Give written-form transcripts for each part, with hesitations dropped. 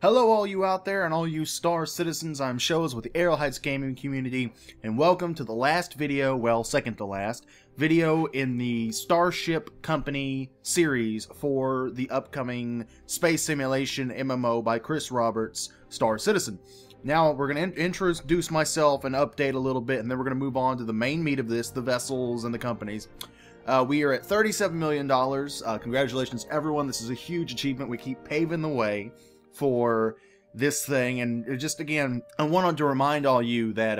Hello all you out there and all you Star Citizens, I'm Shows with the Arrow Heights gaming community, and welcome to the last video, well, second to last, video in the Starship Company series for the upcoming space simulation MMO by Chris Roberts, Star Citizen. Now, we're going to introduce myself and update a little bit, and then we're going to move on to the main meat of this, the vessels and the companies. We are at $37 million. Congratulations everyone, this is a huge achievement. We keep paving the way for this thing, and it just, again, I wanted to remind all you that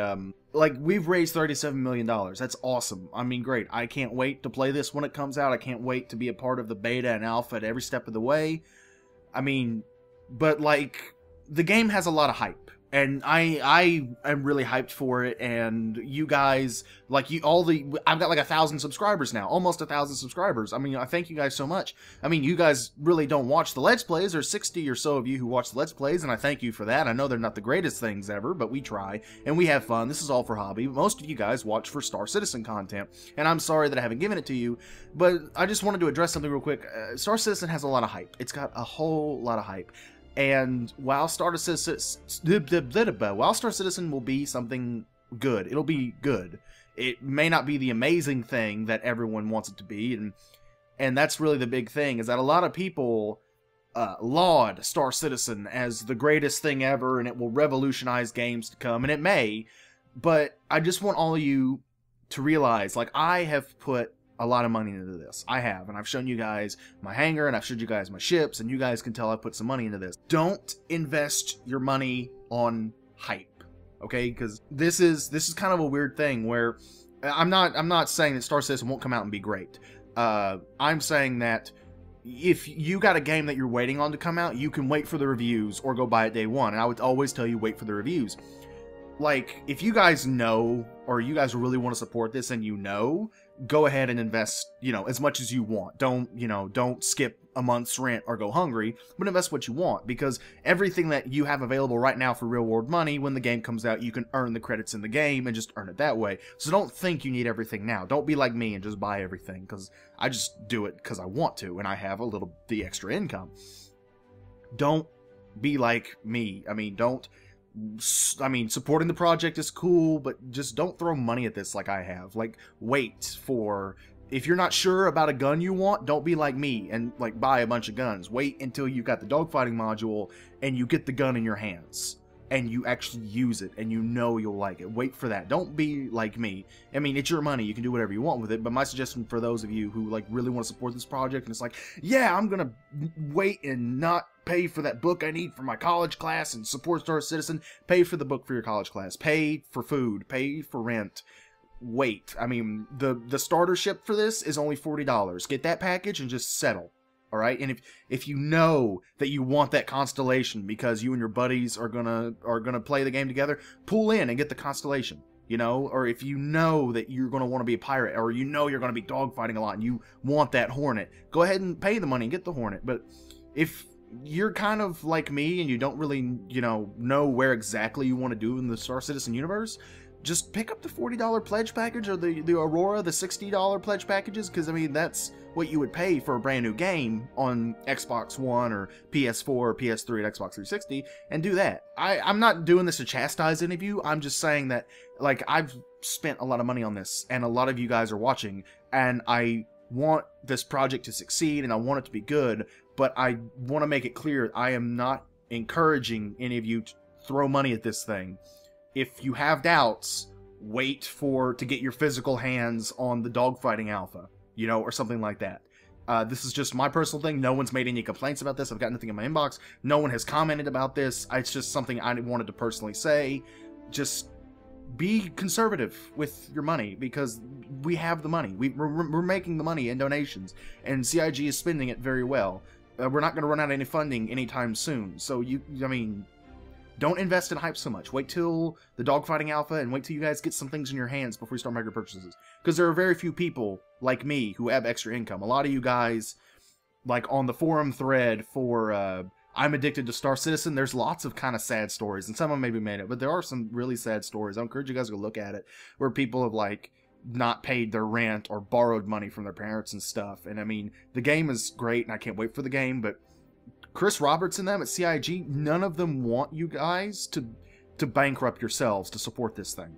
like, we've raised $37 million. That's awesome. I mean, great. I can't wait to play this when it comes out. I can't wait to be a part of the beta and alpha at every step of the way. I mean, but like, the game has a lot of hype, and I am really hyped for it. And you guys, like, I've got like 1,000 subscribers now, almost 1,000 subscribers. I mean, I thank you guys so much. I mean, you guys really don't watch the Let's Plays. There's 60 or so of you who watch the Let's Plays, and I thank you for that. I know they're not the greatest things ever, but we try, and we have fun. This is all for hobby. Most of you guys watch for Star Citizen content, and I'm sorry that I haven't given it to you, but I just wanted to address something real quick. Star Citizen has a lot of hype. It's got a whole lot of hype. And while Star Citizen will be something good, it'll be good. It may not be the amazing thing that everyone wants it to be, and that's really the big thing, is that a lot of people laud Star Citizen as the greatest thing ever, and it will revolutionize games to come, and it may, but I just want all of you to realize, like, I have put a lot of money into this. I have, and I've shown you guys my hangar, and I've showed you guys my ships, and you guys can tell I put some money into this. Don't invest your money on hype, okay? Because this is kind of a weird thing where I'm not saying that Star Citizen won't come out and be great. I'm saying that if you got a game that you're waiting on to come out, you can wait for the reviews or go buy it day one. And I would always tell you, wait for the reviews. Like, if you guys know, or you guys really want to support this and you know, go ahead and invest, you know, as much as you want. Don't skip a month's rent or go hungry, but invest what you want, because everything that you have available right now for real world money, when the game comes out, you can earn the credits in the game and just earn it that way. So don't think you need everything now. Don't be like me and just buy everything, because I just do it because I want to, and I have the extra income. Don't be like me. I mean, supporting the project is cool, but just don't throw money at this like I have. Like, wait for... If you're not sure about a gun you want, don't be like me and, like, buy a bunch of guns. Wait until you've got the dogfighting module and you get the gun in your hands. And you actually use it, and you know you'll like it. Wait for that. Don't be like me. I mean, it's your money. You can do whatever you want with it, but my suggestion for those of you who, like, really want to support this project, and it's like, yeah, I'm gonna wait and not pay for that book I need for my college class and support Star Citizen. Pay for the book for your college class. Pay for food. Pay for rent. Wait. I mean, the starter ship for this is only $40. Get that package and just settle. Alright, and if you know that you want that constellation because you and your buddies are gonna play the game together, pull in and get the constellation, you know? Or if you know that you're gonna want to be a pirate, or you know you're gonna be dogfighting a lot and you want that Hornet, go ahead and pay the money and get the Hornet. But if you're kind of like me and you don't really, you know where exactly you want to do in the Star Citizen universe, just pick up the $40 pledge package, or the Aurora, the $60 pledge packages, because, I mean, that's what you would pay for a brand new game on Xbox One or PS4 or PS3 and Xbox 360, and do that. I'm not doing this to chastise any of you. I'm just saying that, like, I've spent a lot of money on this, and a lot of you guys are watching, and I want this project to succeed, and I want it to be good, but I want to make it clear I am not encouraging any of you to throw money at this thing. If you have doubts, wait to get your physical hands on the dogfighting alpha, you know, or something like that. This is just my personal thing. No one's made any complaints about this. I've got nothing in my inbox. No one has commented about this. It's just something I wanted to personally say. Just be conservative with your money, because we have the money. We're making the money in donations, and CIG is spending it very well. We're not going to run out of any funding anytime soon. So, I mean... Don't invest in hype so much. Wait till the dogfighting alpha, and wait till you guys get some things in your hands before you start making purchases. Because there are very few people like me who have extra income. A lot of you guys, like on the forum thread for I'm Addicted to Star Citizen, there's lots of kind of sad stories, and some of them maybe made it, but there are some really sad stories. I encourage you guys to go look at it, where people have, like, not paid their rent or borrowed money from their parents and stuff. And I mean, the game is great, and I can't wait for the game, but Chris Roberts and them at CIG, none of them want you guys to bankrupt yourselves to support this thing.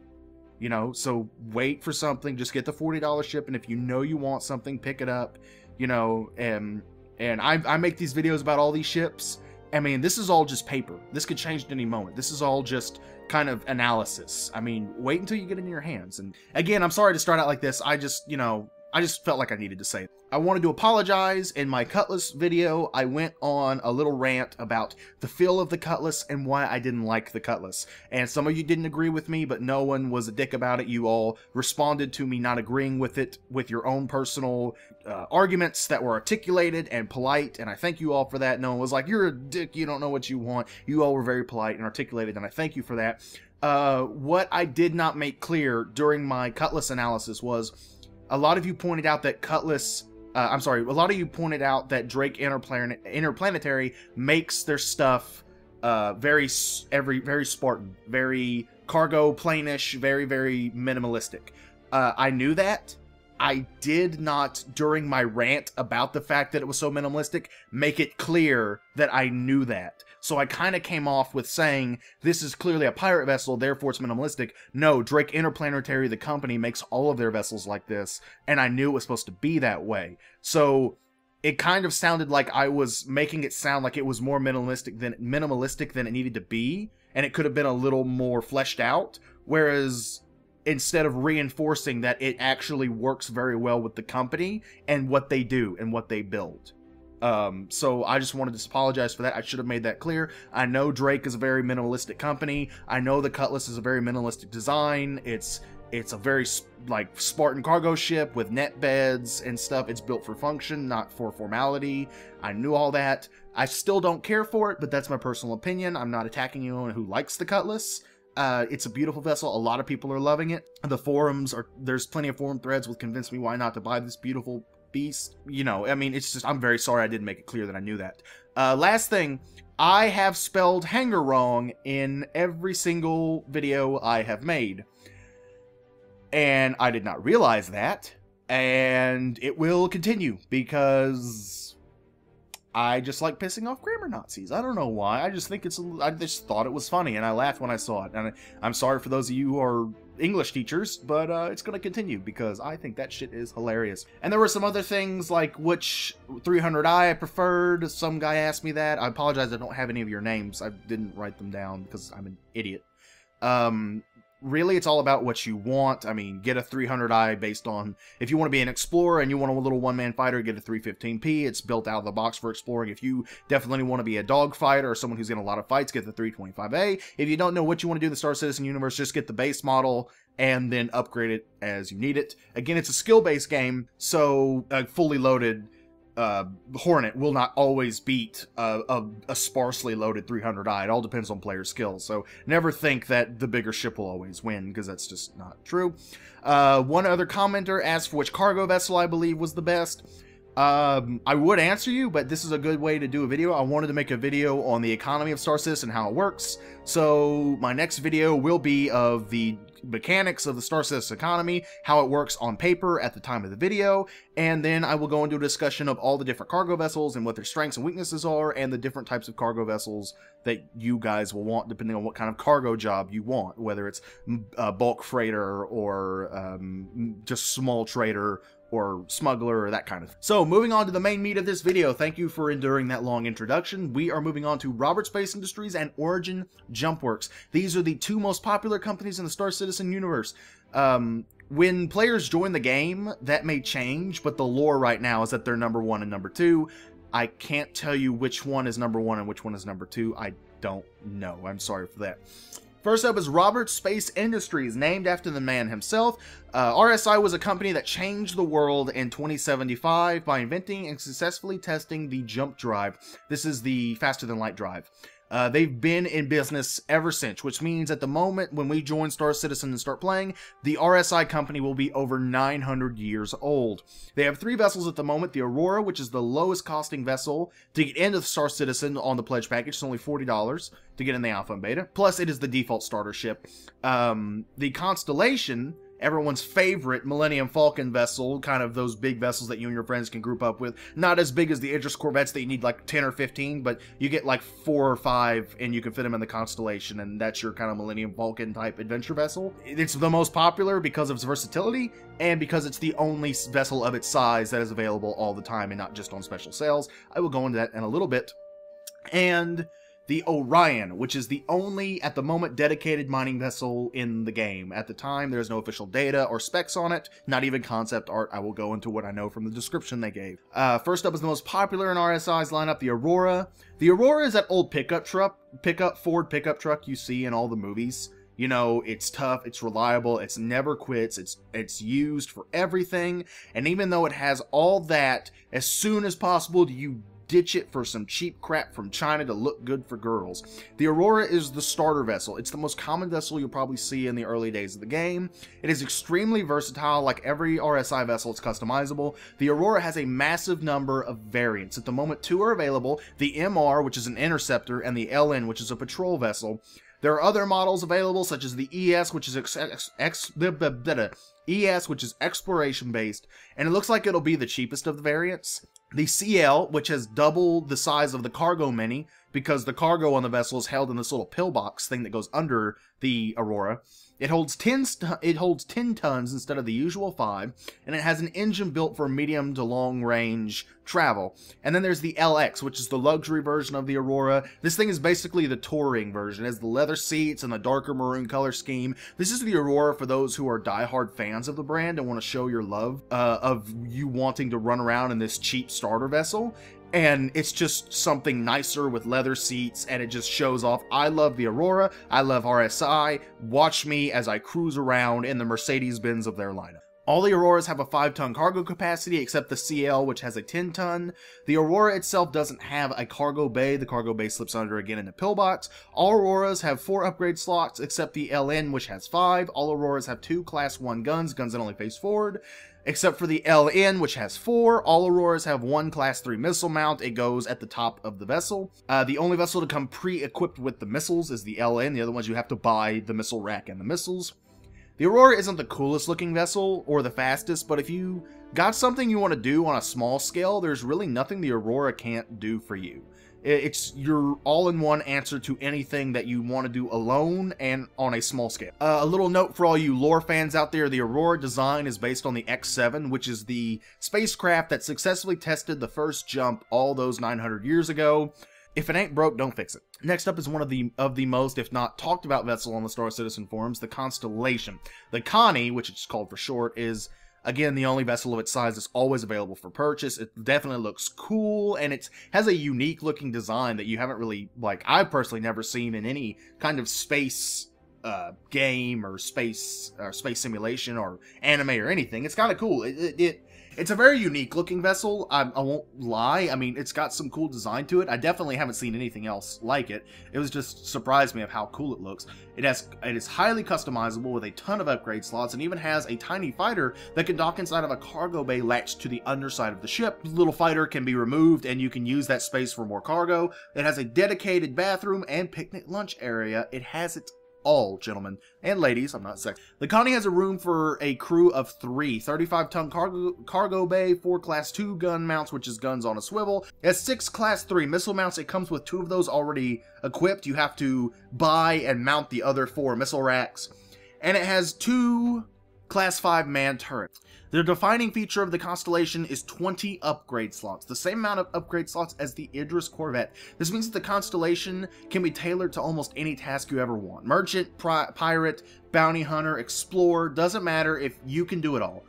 You know, so wait for something, just get the $40 ship, and if you know you want something, pick it up, you know, and I make these videos about all these ships. I mean, this is all just paper. This could change at any moment. This is all just kind of analysis. I mean, wait until you get it in your hands. And again, I'm sorry to start out like this. I just, you know, I just felt like I needed to say it. I wanted to apologize. In my Cutlass video, I went on a little rant about the feel of the Cutlass and why I didn't like the Cutlass. And some of you didn't agree with me, but no one was a dick about it. You all responded to me not agreeing with it with your own personal arguments that were articulated and polite, and I thank you all for that. No one was like, you're a dick, you don't know what you want. You all were very polite and articulated, and I thank you for that. What I did not make clear during my Cutlass analysis was a lot of you pointed out that Cutlass... a lot of you pointed out that Drake Interplanetary makes their stuff very Spartan, very cargo plane-ish, very minimalistic. I knew that. I did not, during my rant about the fact that it was so minimalistic, make it clear that I knew that. So I kind of came off with saying, this is clearly a pirate vessel, therefore it's minimalistic. No, Drake Interplanetary, the company, makes all of their vessels like this, and I knew it was supposed to be that way. So it kind of sounded like I was making it sound like it was more minimalistic than it needed to be, and it could have been a little more fleshed out, whereas instead of reinforcing that it actually works very well with the company and what they do and what they build. So I just wanted to apologize for that. I should have made that clear. I know Drake is a very minimalistic company. I know the Cutlass is a very minimalistic design. It's a very like Spartan cargo ship with net beds and stuff. It's built for function, not for formality. I knew all that. I still don't care for it, but that's my personal opinion. I'm not attacking anyone who likes the Cutlass. It's a beautiful vessel. A lot of people are loving it. The forums there's plenty of forum threads with convince me why not to buy this beautiful beast. You know, I mean, it's just, I'm very sorry I didn't make it clear that I knew that. Last thing, I have spelled hangar wrong in every single video I have made. And I did not realize that. And it will continue because I just like pissing off grammar Nazis. I don't know why. I just think I just thought it was funny, and I laughed when I saw it. And I'm sorry for those of you who are English teachers, but it's going to continue because I think that shit is hilarious. And there were some other things like which 300i I preferred. Some guy asked me that. I apologize I don't have any of your names. I didn't write them down because I'm an idiot. Really, it's all about what you want. I mean, get a 300i based on, if you want to be an explorer and you want a little one-man fighter, get a 315p. It's built out of the box for exploring. If you definitely want to be a dogfighter or someone who's in a lot of fights, get the 325a. If you don't know what you want to do in the Star Citizen universe, just get the base model and then upgrade it as you need it. Again, it's a skill-based game, so a fully loaded Hornet will not always beat a sparsely loaded 300i. It all depends on player skills, so never think that the bigger ship will always win, because that's just not true. One other commenter asked for which cargo vessel I believe was the best. I would answer you, but this is a good way to do a video. I wanted to make a video on the economy of Star Citizen and how it works, so my next video will be of the mechanics of the Star Citizen economy, how it works on paper at the time of the video, and then I will go into a discussion of all the different cargo vessels and what their strengths and weaknesses are, and the different types of cargo vessels that you guys will want depending on what kind of cargo job you want, whether it's a bulk freighter or just small trader or smuggler or that kind of thing. So moving on to the main meat of this video, thank you for enduring that long introduction. We are moving on to Robert Space Industries and Origin Jumpworks. These are the two most popular companies in the Star Citizen universe. When players join the game, that may change, but the lore right now is that they're number 1 and number 2. I can't tell you which one is number 1 and which one is number 2. I don't know. I'm sorry for that. First up is Robert Space Industries, named after the man himself. RSI was a company that changed the world in 2075 by inventing and successfully testing the jump drive. This is the faster-than-light drive. They've been in business ever since, which means at the moment when we join Star Citizen and start playing, the RSI company will be over 900 years old. They have 3 vessels at the moment: the Aurora, which is the lowest costing vessel to get into Star Citizen on the pledge package. It's only $40 to get in the alpha and beta. Plus, it is the default starter ship. The Constellation everyone's favorite Millennium Falcon vessel, kind of those big vessels that you and your friends can group up with. Not as big as the Idris Corvettes that you need like 10 or 15, but you get like 4 or 5 and you can fit them in the Constellation, and that's your kind of Millennium Falcon type adventure vessel. It's the most popular because of its versatility and because it's the only vessel of its size that is available all the time and not just on special sales. I will go into that in a little bit. And the Orion, which is the only, at the moment, dedicated mining vessel in the game. At the time, there's no official data or specs on it, not even concept art. I will go into what I know from the description they gave. First up is the most popular in RSI's lineup, the Aurora. The Aurora is that old Ford pickup truck you see in all the movies. You know, it's tough, it's reliable, it's never quits, it's used for everything, and even though it has all that, as soon as possible do you ditch it for some cheap crap from China to look good for girls. The Aurora is the starter vessel. It's the most common vessel you'll probably see in the early days of the game. It is extremely versatile. Like every RSI vessel, it's customizable. The Aurora has a massive number of variants. At the moment, 2 are available. The MR, which is an interceptor, and the LN, which is a patrol vessel. There are other models available, such as the ES, which is exploration-based, and it looks like it'll be the cheapest of the variants. The CL, which has double the size of the cargo mini, because the cargo on the vessel is held in this little pillbox thing that goes under the Aurora. It holds 10 tons instead of the usual 5, and it has an engine built for medium to long range travel. And then there's the LX, which is the luxury version of the Aurora. This thing is basically the touring version. It has the leather seats and the darker maroon color scheme. This is the Aurora for those who are diehard fans of the brand and want to show your love of you wanting to run around in this cheap starter vessel. And it's just something nicer with leather seats, and it just shows off. I love the Aurora. I love RSI. Watch me as I cruise around in the Mercedes-Benz of their lineup. All the Auroras have a 5-ton cargo capacity, except the CL, which has a 10-ton. The Aurora itself doesn't have a cargo bay. The cargo bay slips under again in a pillbox. All Auroras have 4 upgrade slots, except the LN, which has 5. All Auroras have 2 Class 1 guns that only face forward. Except for the LN, which has 4. All Auroras have 1 Class 3 missile mount. It goes at the top of the vessel. The only vessel to come pre-equipped with the missiles is the LN. The other ones you have to buy the missile rack and the missiles. The Aurora isn't the coolest looking vessel or the fastest, but if you got something you want to do on a small scale, there's really nothing the Aurora can't do for you. It's your all-in-one answer to anything that you want to do alone and on a small scale. A little note for all you lore fans out there, the Aurora design is based on the X7, which is the spacecraft that successfully tested the first jump all those 900 years ago. If it ain't broke, don't fix it. Next up is one of the most, if not talked about vessel on the Star Citizen forums, the Constellation. The Connie, which it's called for short, is again the only vessel of its size that's always available for purchase. It definitely looks cool, and it has a unique looking design that you haven't really, like, I've personally never seen in any kind of space game or space simulation or anime or anything. It's kind of cool. It's a very unique looking vessel. I won't lie. I mean, it's got some cool design to it. I definitely haven't seen anything else like it. It was just surprised me of how cool it looks. It is highly customizable with a ton of upgrade slots, and even has a tiny fighter that can dock inside of a cargo bay latched to the underside of the ship. The little fighter can be removed, and you can use that space for more cargo. It has a dedicated bathroom and picnic lunch area. It has it all, gentlemen and ladies. I'm not sexist. The Connie has a room for a crew of 3, 35-ton cargo bay, 4 Class 2 gun mounts, which is guns on a swivel. It has 6 Class 3 missile mounts. It comes with 2 of those already equipped. You have to buy and mount the other 4 missile racks. And it has 2 Class 5 man turrets. The defining feature of the Constellation is 20 upgrade slots, the same amount of upgrade slots as the Idris Corvette. This means that the Constellation can be tailored to almost any task you ever want. Merchant, pirate, bounty hunter, explorer, doesn't matter, if you can do it all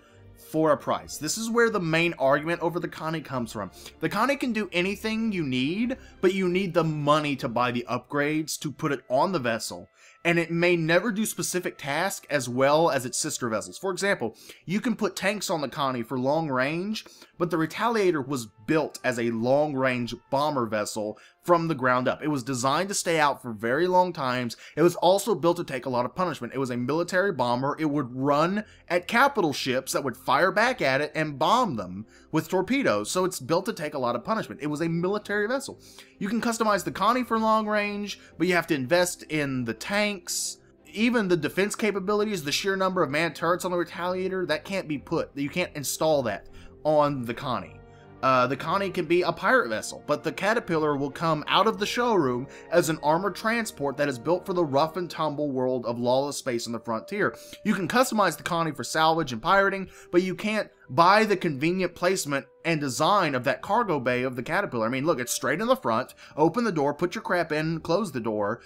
for a price. This is where the main argument over the Connie comes from. The Connie can do anything you need, but you need the money to buy the upgrades to put it on the vessel. And it may never do specific tasks as well as its sister vessels. For example, you can put tanks on the Connie for long range, but the Retaliator was built as a long-range bomber vessel from the ground up. It was designed to stay out for very long times. It was also built to take a lot of punishment. It was a military bomber. It would run at capital ships that would fire back at it and bomb them with torpedoes. So it's built to take a lot of punishment. It was a military vessel. You can customize the Connie for long range, but you have to invest in the tanks. even the defense capabilities, the sheer number of man turrets on the Retaliator, that can't be put. You can't install that on the Connie. The Connie can be a pirate vessel, but the Caterpillar will come out of the showroom as an armored transport that is built for the rough and tumble world of lawless space on the frontier. You can customize the Connie for salvage and pirating, but you can't buy the convenient placement and design of that cargo bay of the Caterpillar. I mean, look, it's straight in the front, open the door, put your crap in, close the door.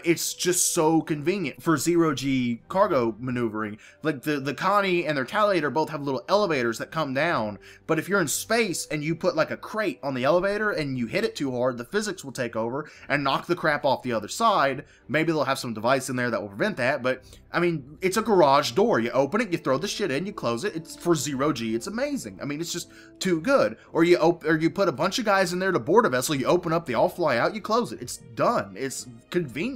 It's just so convenient for zero-G cargo maneuvering. Like, the Connie and the Retaliator both have little elevators that come down, but if you're in space and you put, like, a crate on the elevator and you hit it too hard, the physics will take over and knock the crap off the other side. Maybe they'll have some device in there that will prevent that, but, I mean, it's a garage door. You open it, you throw the shit in, you close it. It's for zero-G. It's amazing. I mean, it's just too good. Or you put a bunch of guys in there to board a vessel, you open up, they all fly out, you close it. It's done. It's convenient.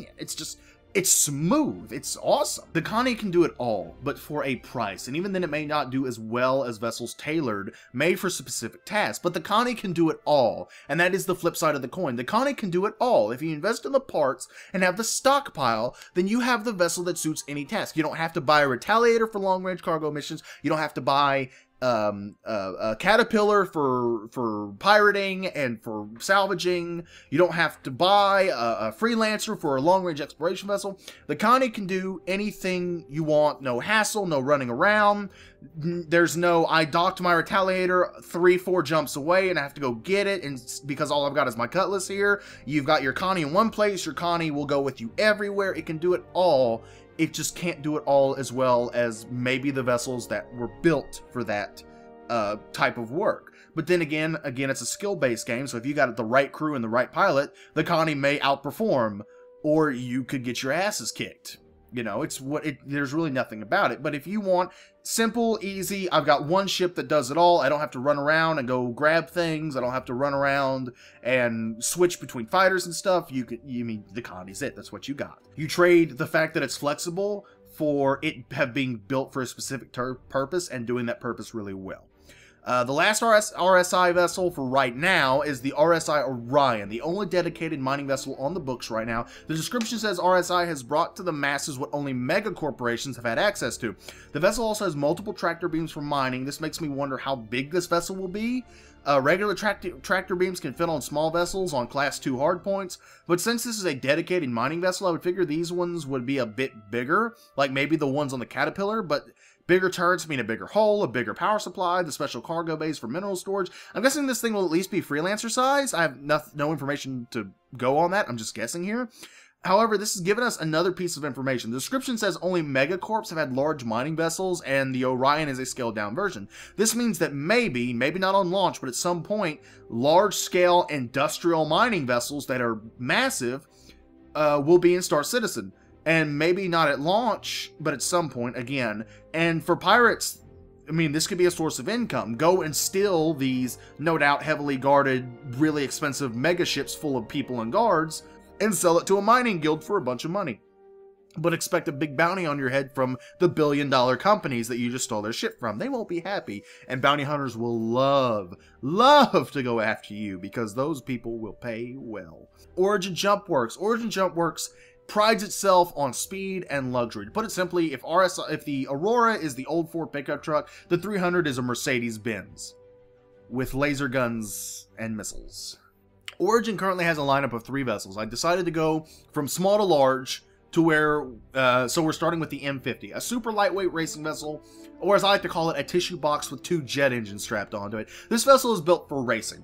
It's smooth. It's awesome. The Connie can do it all, but for a price. And even then it may not do as well as vessels tailored, made for specific tasks. But the Connie can do it all. And that is the flip side of the coin. The Connie can do it all. If you invest in the parts and have the stockpile, then you have the vessel that suits any task. You don't have to buy a Retaliator for long-range cargo missions. You don't have to buy a Caterpillar for pirating and for salvaging. You don't have to buy a Freelancer for a long-range exploration vessel. The Connie can do anything you want. No hassle, no running around. There's no, I docked my Retaliator 3-4 jumps away and I have to go get it, and because all I've got is my Cutlass here. You've got your Connie in one place. Your Connie will go with you everywhere. It can do it all. It just can't do it all as well as maybe the vessels that were built for that type of work. But then again, it's a skill-based game, so if you got the right crew and the right pilot, the Connie may outperform, or you could get your asses kicked. You know, there's really nothing about it. But if you want simple, easy, I've got one ship that does it all, I don't have to run around and go grab things, I don't have to run around and switch between fighters and stuff, you mean the Connie's it, that's what you got. You trade the fact that it's flexible for it being built for a specific purpose and doing that purpose really well. The last RSI vessel for right now is the RSI Orion, the only dedicated mining vessel on the books right now. The description says RSI has brought to the masses what only mega corporations have had access to. The vessel also has multiple tractor beams for mining. This makes me wonder how big this vessel will be. Regular tractor beams can fit on small vessels on Class 2 hardpoints, but since this is a dedicated mining vessel, I would figure these ones would be a bit bigger, like maybe the ones on the Caterpillar, but bigger turrets mean a bigger hull, a bigger power supply, the special cargo bays for mineral storage. I'm guessing this thing will at least be Freelancer size. I have no information to go on that. I'm just guessing here. However, this has given us another piece of information. The description says only megacorps have had large mining vessels, and the Orion is a scaled-down version. This means that maybe not on launch, but at some point, large-scale industrial mining vessels that are massive will be in Star Citizen. And maybe not at launch, but at some point, again. And for pirates, I mean, this could be a source of income. Go and steal these, no doubt, heavily guarded, really expensive mega ships full of people and guards, and sell it to a mining guild for a bunch of money. But expect a big bounty on your head from the billion-dollar companies that you just stole their shit from. They won't be happy, and bounty hunters will love to go after you, because those people will pay well. Origin Jumpworks. Origin Jumpworks prides itself on speed and luxury. To put it simply, if the Aurora is the old Ford pickup truck, the 300 is a Mercedes-Benz with laser guns and missiles. Origin currently has a lineup of 3 vessels. I decided to go from small to large to where, so we're starting with the M50, a super lightweight racing vessel, or as I like to call it, a tissue box with 2 jet engines strapped onto it. This vessel is built for racing.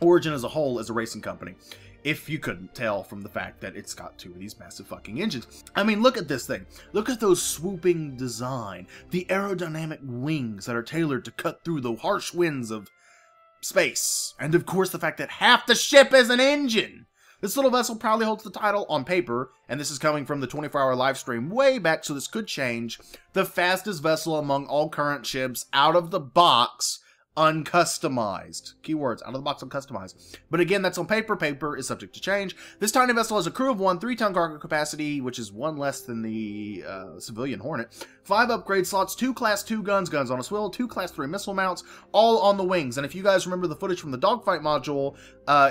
Origin as a whole is a racing company, if you couldn't tell from the fact that it's got 2 of these massive fucking engines. I mean, look at this thing. Look at those swooping design, the aerodynamic wings that are tailored to cut through the harsh winds of space, and of course the fact that half the ship is an engine. This little vessel proudly holds the title on paper, and this is coming from the 24-hour live stream way back, so this could change, the fastest vessel among all current ships out of the box uncustomized. Keywords, out of the box uncustomized. But again, that's on paper. Paper is subject to change. This tiny vessel has a crew of 1, 3-ton cargo capacity, which is 1 less than the civilian Hornet, 5 upgrade slots, 2 Class 2 guns, guns on a swivel, 2 Class 3 missile mounts, all on the wings. And if you guys remember the footage from the dogfight module,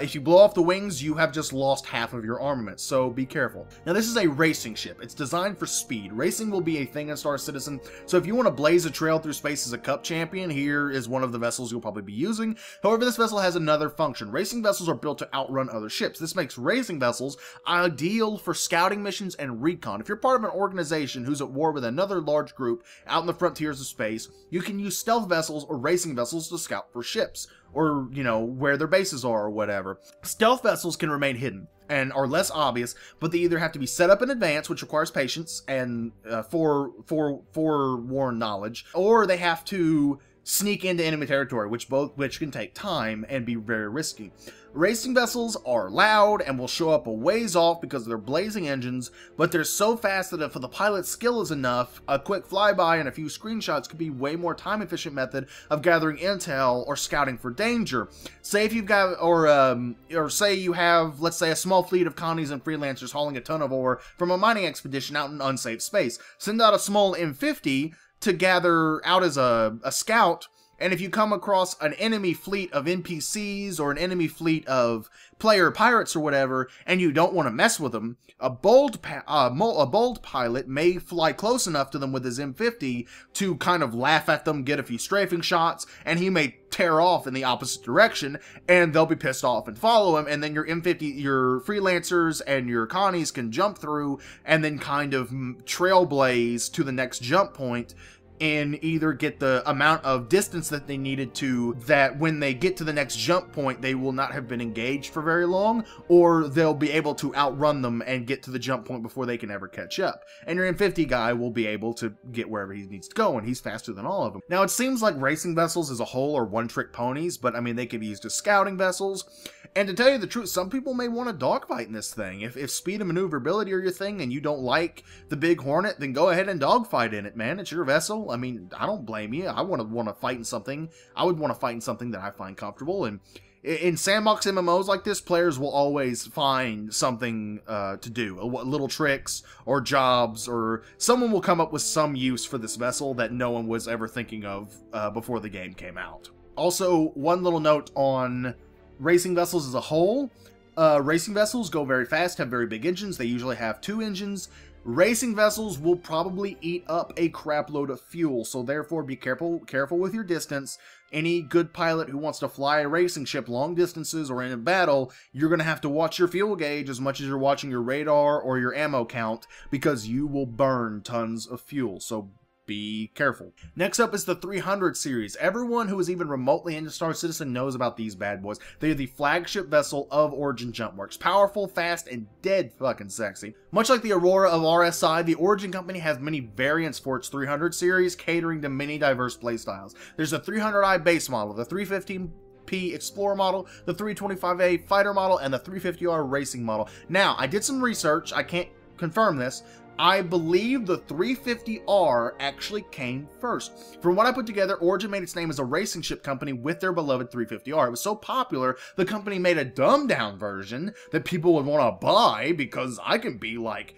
if you blow off the wings, you have just lost half of your armament, so be careful. Now, this is a racing ship. It's designed for speed. Racing will be a thing in Star Citizen, so if you want to blaze a trail through space as a cup champion, here is one of the vessels you'll probably be using. However, this vessel has another function. Racing vessels are built to outrun other ships. This makes racing vessels ideal for scouting missions and recon. If you're part of an organization who's at war with another large group out in the frontiers of space, you can use stealth vessels or racing vessels to scout for ships, or, you know, where their bases are or whatever. Stealth vessels can remain hidden and are less obvious, but they either have to be set up in advance, which requires patience and forewarned knowledge, or they have to sneak into enemy territory, which can take time and be very risky. Racing vessels are loud and will show up a ways off because of their blazing engines, but they're so fast that if the pilot's skill is enough, a quick flyby and a few screenshots could be way more time-efficient method of gathering intel or scouting for danger. Say if you've got, or say you have, let's say, a small fleet of Connies and freelancers hauling a ton of ore from a mining expedition out in unsafe space. Send out a small M50 to gather out as a scout, and if you come across an enemy fleet of NPCs or an enemy fleet of player pirates or whatever, and you don't want to mess with them, a bold pilot may fly close enough to them with his M50 to kind of laugh at them, get a few strafing shots, and he may tear off in the opposite direction, and they'll be pissed off and follow him, and then your M50, your freelancers and your Connies can jump through and then kind of trailblaze to the next jump point and either get the amount of distance that they needed to, that when they get to the next jump point, they will not have been engaged for very long, or they'll be able to outrun them and get to the jump point before they can ever catch up. And your M50 guy will be able to get wherever he needs to go, and he's faster than all of them. Now, it seems like racing vessels as a whole are one-trick ponies, but I mean, they can be used as scouting vessels. And to tell you the truth, some people may want to dogfight in this thing. If speed and maneuverability are your thing and you don't like the big Hornet, then go ahead and dogfight in it, man. It's your vessel. I mean, I don't blame you. I want to fight in something. I would want to fight in something that I find comfortable. And in sandbox MMOs like this, players will always find something to do. Little tricks or jobs, or someone will come up with some use for this vessel that no one was ever thinking of before the game came out. Also, one little note on racing vessels as a whole. Racing vessels go very fast, have very big engines. They usually have 2 engines. Racing vessels will probably eat up a crap load of fuel, so therefore be careful with your distance. Any good pilot who wants to fly a racing ship long distances or in a battle, you're going to have to watch your fuel gauge as much as you're watching your radar or your ammo count, because you will burn tons of fuel. So be careful. Next up is the 300 series. Everyone who is even remotely into Star Citizen knows about these bad boys. They are the flagship vessel of Origin Jumpworks. Powerful, fast, and dead fucking sexy. Much like the Aurora of RSI, the Origin Company has many variants for its 300 series, catering to many diverse playstyles. There's a 300i base model, the 315P Explorer model, the 325A Fighter model, and the 350R Racing model. Now, I did some research. I can't confirm this. I believe the 350R actually came first. From what I put together, Origin made its name as a racing ship company with their beloved 350R. It was so popular, the company made a dumbed-down version that people would want to buy, because I can be like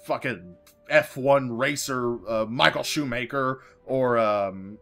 fucking F1 racer Michael Schumacher or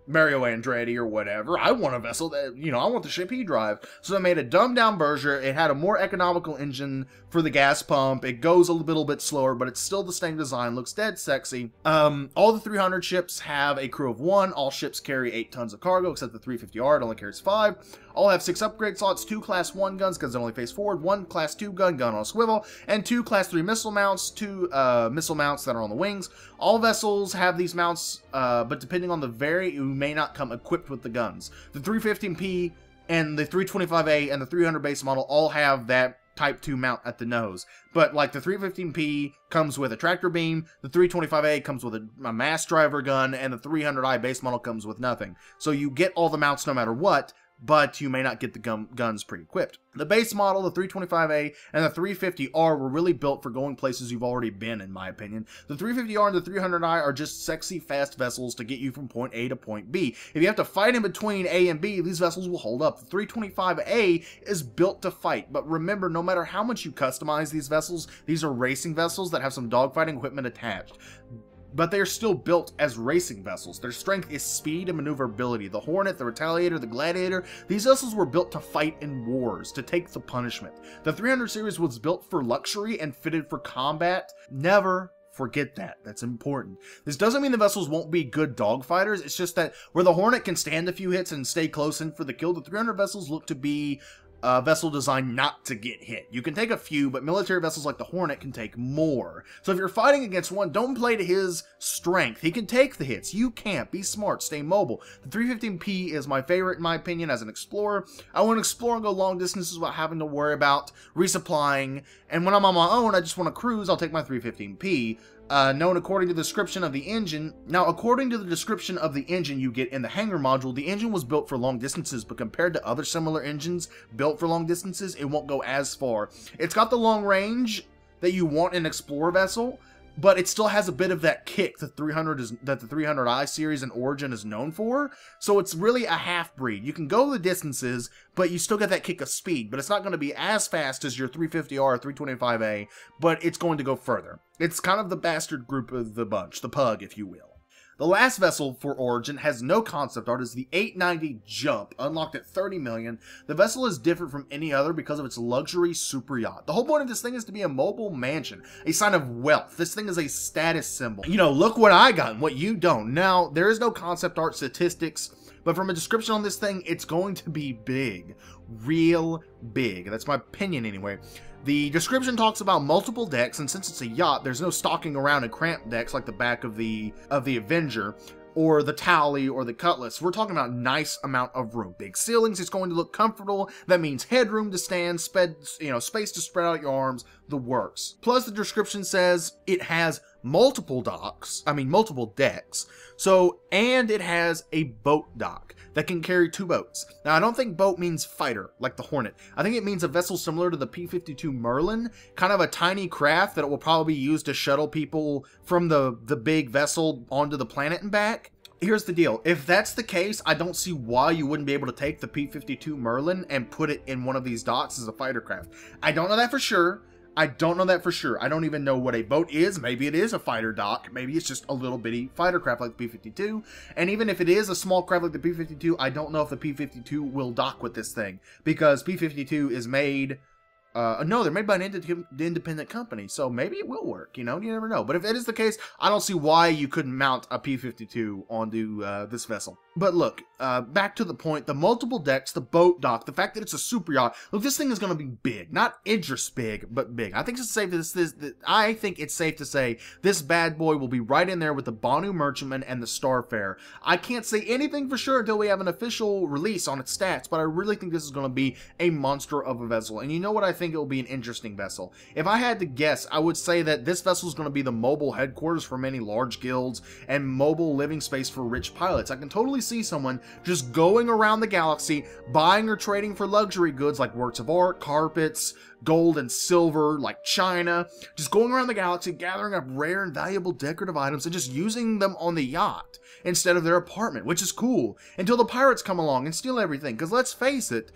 Mario Andretti or whatever. I want a vessel that, you know, I want the ship he drive. So they made a dumbed-down version. It had a more economical engine for the gas pump. It goes a little bit slower, but it's still the same design. Looks dead sexy. All the 300 ships have a crew of 1. All ships carry 8 tons of cargo, except the 350R. It only carries 5. All have 6 upgrade slots, 2 Class 1 guns, because they only face forward, 1 Class 2 gun, gun on a swivel, and 2 Class 3 missile mounts, 2 missile mounts that are on the wings. All vessels have these mounts, but depending on the variant, you may not come equipped with the guns. The 315P and the 325A and the 300 base model all have that Type 2 mount at the nose. But like the 315P comes with a tractor beam, the 325A comes with a mass driver gun, and the 300i base model comes with nothing. So you get all the mounts no matter what, but you may not get the guns pre-equipped. The base model, the 325A and the 350R were really built for going places you've already been, in my opinion. The 350R and the 300I are just sexy, fast vessels to get you from point A to point B. If you have to fight in between A and B, these vessels will hold up. The 325A is built to fight, but remember, no matter how much you customize these vessels, these are racing vessels that have some dogfighting equipment attached. But they are still built as racing vessels. Their strength is speed and maneuverability. The Hornet, the Retaliator, the Gladiator, these vessels were built to fight in wars, to take the punishment. The 300 series was built for luxury and fitted for combat. Never forget that. That's important. This doesn't mean the vessels won't be good dogfighters. It's just that where the Hornet can stand a few hits and stay close in for the kill, the 300 vessels look to be vessel designed not to get hit. You can take a few, but military vessels like the Hornet can take more. So if you're fighting against one, don't play to his strength. He can take the hits. You can't. Be smart. Stay mobile. The 315P is my favorite, in my opinion, as an explorer. I want to explore and go long distances without having to worry about resupplying. And when I'm on my own, I just want to cruise, I'll take my 315P. Known according to the description of the engine. Now, according to the description of the engine you get in the hangar module, the engine was built for long distances, but compared to other similar engines built for long distances, it won't go as far. It's got the long range that you want in an Explorer vessel, but it still has a bit of that kick that the 300i series and Origin is known for. So it's really a half-breed. You can go the distances, but you still get that kick of speed. But it's not going to be as fast as your 350R or 325A, but it's going to go further. It's kind of the bastard group of the bunch, the pug, if you will. The last vessel for Origin has no concept art, is the 890 Jump, unlocked at 30 million. The vessel is different from any other because of its luxury super yacht. The whole point of this thing is to be a mobile mansion, a sign of wealth. This thing is a status symbol. You know, look what I got and what you don't. Now, there is no concept art statistics, but from a description on this thing, it's going to be big. Real big. That's my opinion anyway. The description talks about multiple decks, and since it's a yacht, there's no stalking around in cramped decks like the back of the Avenger, or the Tally, or the Cutlass. We're talking about nice amount of room. Big ceilings, it's going to look comfortable. That means headroom to stand, space to spread out your arms, the works. Plus, the description says it has multiple decks. So, and it has a boat dock that can carry 2 boats. Now, I don't think boat means fighter, like the Hornet. I think it means a vessel similar to the P-52 Merlin, kind of a tiny craft that will probably be used to shuttle people from the big vessel onto the planet and back. Here's the deal. If that's the case, I don't see why you wouldn't be able to take the P-52 Merlin and put it in one of these docks as a fighter craft. I don't know that for sure. I don't even know what a boat is. Maybe it is a fighter dock. Maybe it's just a little bitty fighter craft like the P-52. And even if it is a small craft like the P-52, I don't know if the P-52 will dock with this thing. Because P-52 is made... no, they're made by an independent company, so maybe it will work, you know? You never know. But if it is the case, I don't see why you couldn't mount a P-52 onto this vessel. But look, back to the point, the multiple decks, the boat dock, the fact that it's a super yacht. Look, this thing is going to be big. Not Idris big, but big. I think it's safe to say this bad boy will be right in there with the Banu Merchantman and the Starfarer. I can't say anything for sure until we have an official release on its stats, but I really think this is going to be a monster of a vessel. And you know what I think? It will be an interesting vessel. If I had to guess, I would say that this vessel is going to be the mobile headquarters for many large guilds and mobile living space for rich pilots. I can totally see someone just going around the galaxy, buying or trading for luxury goods like works of art, carpets, gold and silver like China, just going around the galaxy, gathering up rare and valuable decorative items and just using them on the yacht instead of their apartment, which is cool, until the pirates come along and steal everything. Because let's face it,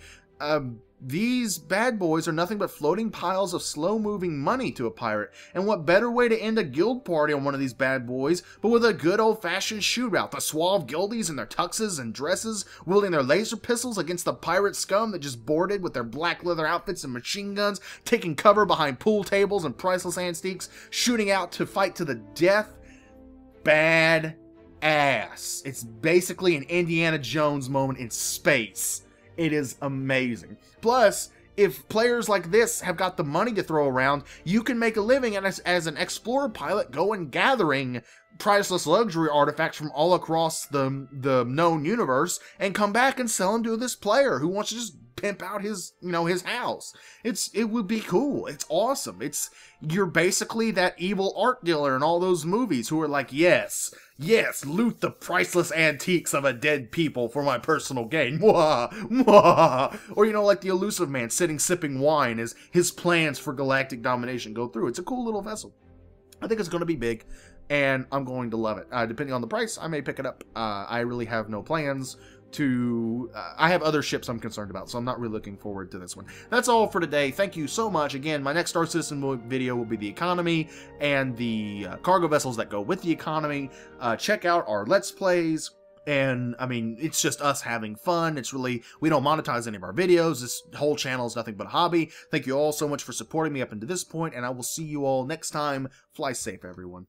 these bad boys are nothing but floating piles of slow-moving money to a pirate. And what better way to end a guild party on one of these bad boys but with a good old-fashioned shootout? The suave guildies in their tuxes and dresses, wielding their laser pistols against the pirate scum that just boarded with their black leather outfits and machine guns, taking cover behind pool tables and priceless antiques, shooting out to fight to the death. Bad ass. It's basically an Indiana Jones moment in space. It is amazing. Plus, if players like this have got the money to throw around, you can make a living as an explorer pilot going gathering priceless luxury artifacts from all across the known universe and come back and sell them to this player who wants to just pimp out his, you know, his house. It would be cool. It's awesome. You're basically that evil art dealer in all those movies who are like, yes, loot the priceless antiques of a dead people for my personal gain. Mwah, mwah. Or, you know, like the elusive man sitting sipping wine as his plans for galactic domination go through. It's a cool little vessel. I think it's going to be big, and I'm going to love it. Depending on the price, I may pick it up. I really have no plans to... I have other ships I'm concerned about, so I'm not really looking forward to this one. That's all for today. Thank you so much. Again, my next Star Citizen video will be the economy and the cargo vessels that go with the economy. Check out our Let's Plays. And, I mean, it's just us having fun. It's really, we don't monetize any of our videos. This whole channel is nothing but a hobby. Thank you all so much for supporting me up until this point, and I will see you all next time. Fly safe, everyone.